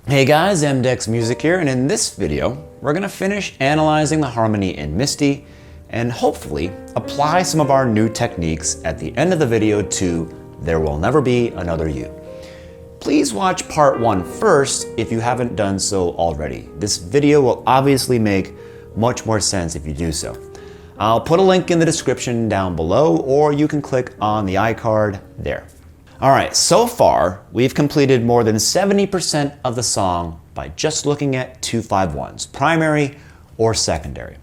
Hey guys, MDEX Music here, and in this video, we're gonna finish analyzing the harmony in Misty and hopefully apply some of our new techniques at the end of the video to There Will Never Be Another You. Please watch part 1 first if you haven't done so already. This video will obviously make much more sense if you do so. I'll put a link in the description down below, or you can click on the iCard there. All right, so far, we've completed more than 70% of the song by just looking at 2-5-1s, primary or secondary.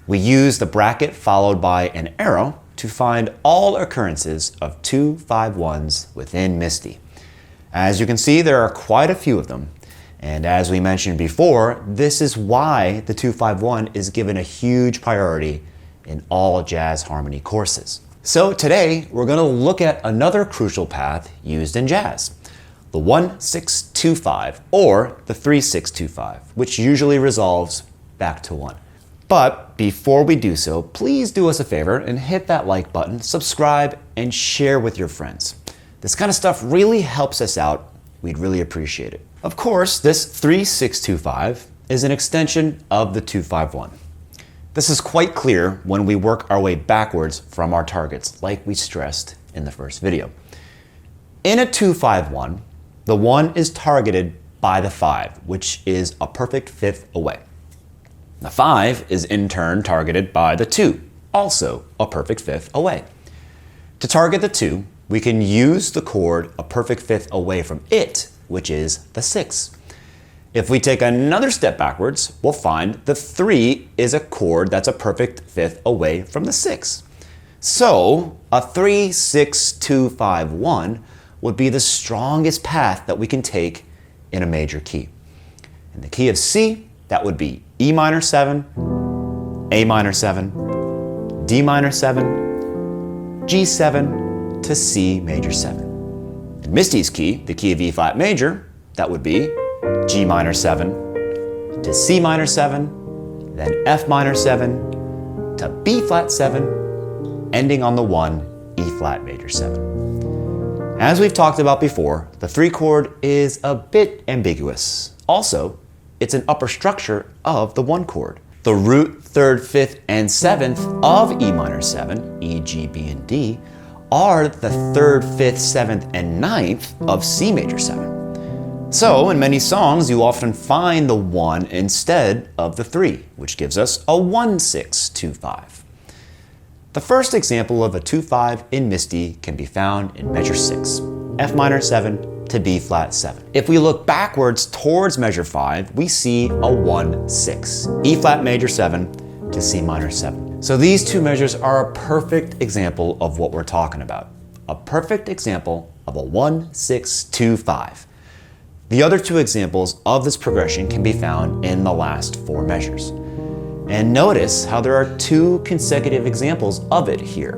We use the bracket followed by an arrow to find all occurrences of 2-5-1s within Misty. As you can see, there are quite a few of them. And as we mentioned before, this is why the 2-5-1 is given a huge priority in all jazz harmony courses. So today, we're going to look at another crucial path used in jazz, the 1-6-2-5 or the 3-6-2-5, which usually resolves back to 1. But before we do so, please do us a favor and hit that like button, subscribe, and share with your friends. This kind of stuff really helps us out. We'd really appreciate it. Of course, this 3-6-2-5 is an extension of the 2-5-1. This is quite clear when we work our way backwards from our targets, like we stressed in the first video. In a 2-5-1, the 1 is targeted by the 5, which is a perfect fifth away. The 5 is in turn targeted by the 2, also a perfect fifth away. To target the 2, we can use the chord a perfect fifth away from it, which is the 6. If we take another step backwards, we'll find the 3 is a chord that's a perfect fifth away from the 6. So a 3-6-2-5-1 would be the strongest path that we can take in a major key. In the key of C, that would be E minor 7, A minor 7, D minor 7, G7 to C major 7. In Misty's key, the key of E flat major, that would be G minor 7 to C minor 7, then F minor 7 to B flat 7, ending on the 1, E flat major 7. As we've talked about before, the 3 chord is a bit ambiguous. Also, it's an upper structure of the 1 chord. The root, 3rd, 5th, and 7th of E minor 7, E, G, B, and D, are the 3rd, 5th, 7th, and 9th of C major 7. So, in many songs, you often find the 1 instead of the 3, which gives us a 1-6-2-5. The first example of a 2-5 in Misty can be found in measure 6, F minor 7 to B flat 7. If we look backwards towards measure 5, we see a 1-6, E flat major 7 to C minor 7. So these two measures are a perfect example of what we're talking about. A perfect example of a 1-6-2-5. The other 2 examples of this progression can be found in the last 4 measures. And notice how there are 2 consecutive examples of it here.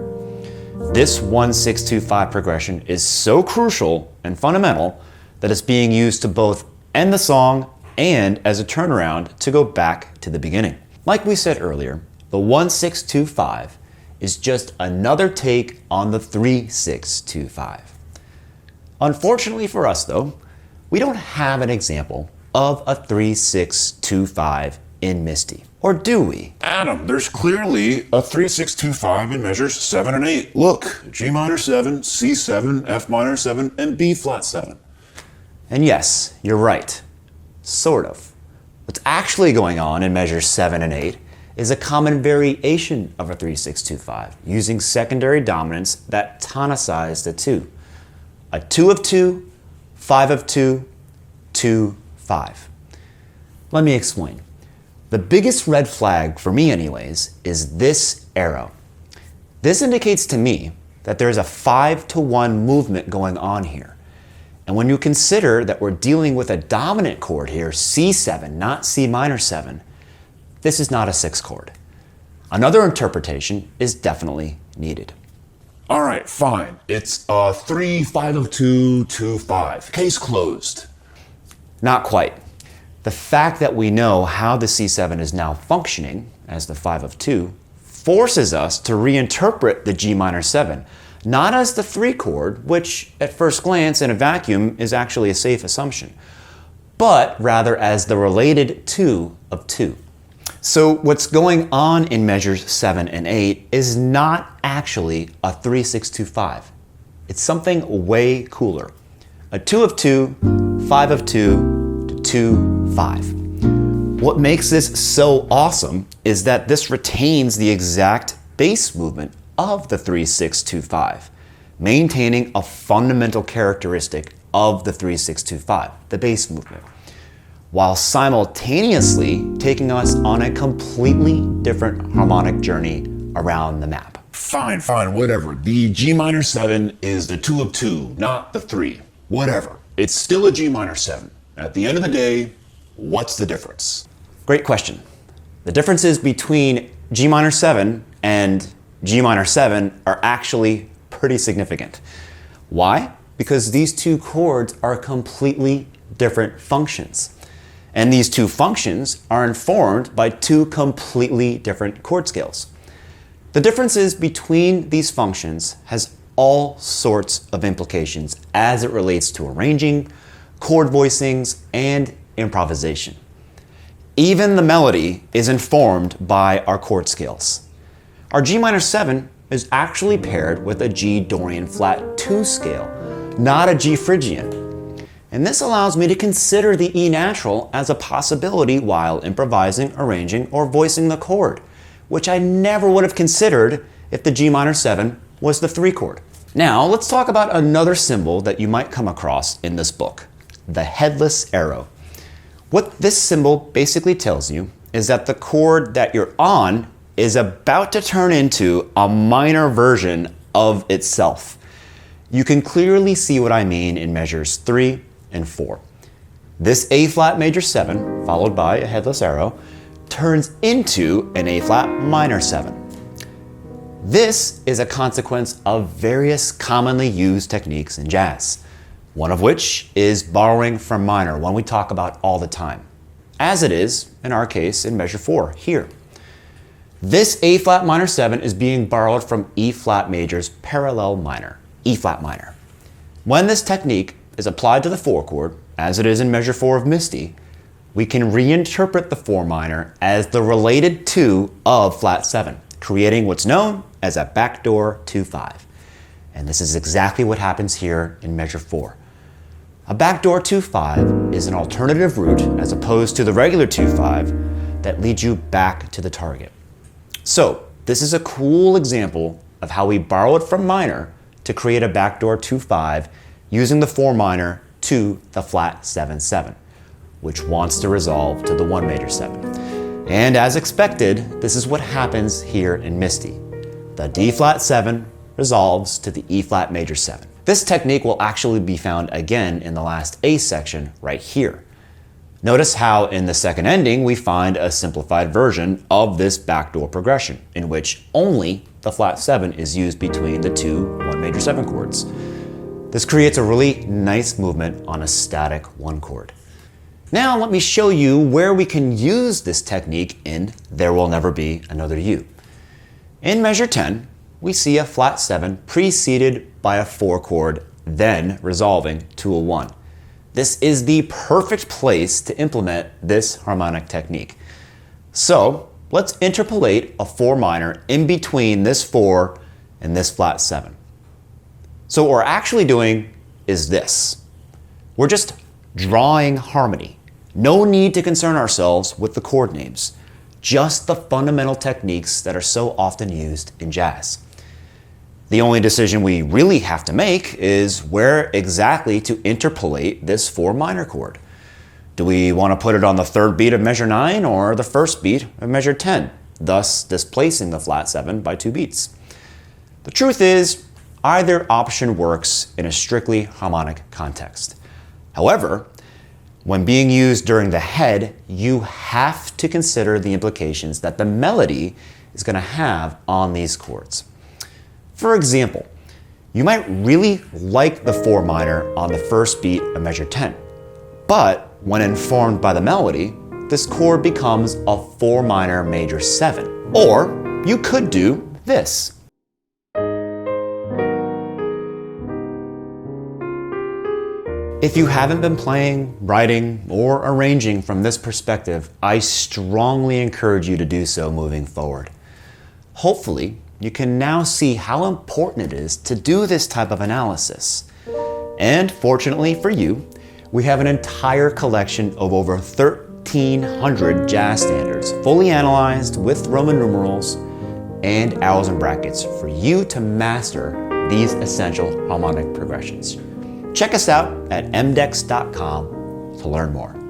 This 1-6-2-5 progression is so crucial and fundamental that it's being used to both end the song and as a turnaround to go back to the beginning. Like we said earlier, the 1-6-2-5 is just another take on the 3-6-2-5. Unfortunately for us though, we don't have an example of a 3-6-2-5 in Misty. Or do we? Adam, there's clearly a 3-6-2-5 in measures 7 and 8. Look, G minor 7, C7, F minor 7, and B flat 7. And yes, you're right. Sort of. What's actually going on in measures 7 and 8 is a common variation of a 3-6-2-5 using secondary dominants that tonicize the 2. A 2 of 2, 5 of 2, 2, 5. Let me explain. The biggest red flag, for me anyways, is this arrow. This indicates to me that there's a 5-to-1 movement going on here. And when you consider that we're dealing with a dominant chord here, C7, not C minor 7, this is not a 6 chord. Another interpretation is definitely needed. All right, fine. It's a 3-5 of 2, 2-5. Case closed. Not quite. The fact that we know how the C7 is now functioning as the 5 of 2 forces us to reinterpret the G minor 7, not as the 3 chord, which at first glance in a vacuum is actually a safe assumption, but rather as the related 2 of 2. So what's going on in measures 7 and 8 is not actually a 3-6-2-5. It's something way cooler. A 2 of 2, 5 of 2, to 2, 5. What makes this so awesome is that this retains the exact bass movement of the 3-6-2-5, maintaining a fundamental characteristic of the 3-6-2-5, the bass movement, while simultaneously taking us on a completely different harmonic journey around the map. Fine, whatever. The G minor 7 is the 2 of 2, not the 3. Whatever. It's still a G minor 7. At the end of the day, what's the difference? Great question. The differences between G minor 7 and G minor 7 are actually pretty significant. Why? Because these two chords are completely different functions. And these two functions are informed by two completely different chord scales. The differences between these functions has all sorts of implications as it relates to arranging, chord voicings, and improvisation. Even the melody is informed by our chord scales. Our G minor 7 is actually paired with a G Dorian flat 2 scale, not a G Phrygian. And this allows me to consider the E natural as a possibility while improvising, arranging, or voicing the chord, which I never would have considered if the G minor 7 was the 3 chord. Now, let's talk about another symbol that you might come across in this book, the headless arrow. What this symbol basically tells you is that the chord that you're on is about to turn into a minor version of itself. You can clearly see what I mean in measures 3 and 4. This A flat major 7, followed by a headless arrow, turns into an A flat minor 7. This is a consequence of various commonly used techniques in jazz, one of which is borrowing from minor, one we talk about all the time, as it is, in our case, in measure 4 here. This A flat minor 7 is being borrowed from E flat major's parallel minor, E flat minor. When this technique is applied to the 4 chord, as it is in measure 4 of Misty, we can reinterpret the 4 minor as the related 2 of flat 7, creating what's known as a backdoor 2-5. And this is exactly what happens here in measure 4. A backdoor 2-5 is an alternative route as opposed to the regular 2-5 that leads you back to the target. So this is a cool example of how we borrowed from minor to create a backdoor 2-5 using the 4 minor to the flat 7-7, which wants to resolve to the 1 major 7. And as expected, this is what happens here in Misty. The D flat 7 resolves to the E flat major 7. This technique will actually be found again in the last A section right here. Notice how in the second ending we find a simplified version of this backdoor progression in which only the flat 7 is used between the two 1 major 7 chords. This creates a really nice movement on a static 1 chord. Now let me show you where we can use this technique in There Will Never Be Another You. In measure 10, we see a flat 7 preceded by a 4 chord, then resolving to a 1. This is the perfect place to implement this harmonic technique. So let's interpolate a 4 minor in between this 4 and this flat 7. So what we're actually doing is this. We're just drawing harmony. No need to concern ourselves with the chord names, just the fundamental techniques that are so often used in jazz. The only decision we really have to make is where exactly to interpolate this 4 minor chord. Do we want to put it on the 3rd beat of measure 9 or the 1st beat of measure 10, thus displacing the flat 7 by 2 beats? The truth is, either option works in a strictly harmonic context. However, when being used during the head, you have to consider the implications that the melody is going to have on these chords. For example, you might really like the 4 minor on the 1st beat of measure 10, but when informed by the melody, this chord becomes a 4 minor major 7. Or you could do this. If you haven't been playing, writing, or arranging from this perspective, I strongly encourage you to do so moving forward. Hopefully, you can now see how important it is to do this type of analysis. And fortunately for you, we have an entire collection of over 1,300 jazz standards, fully analyzed with Roman numerals and arrows and brackets for you to master these essential harmonic progressions. Check us out at mdex.com to learn more.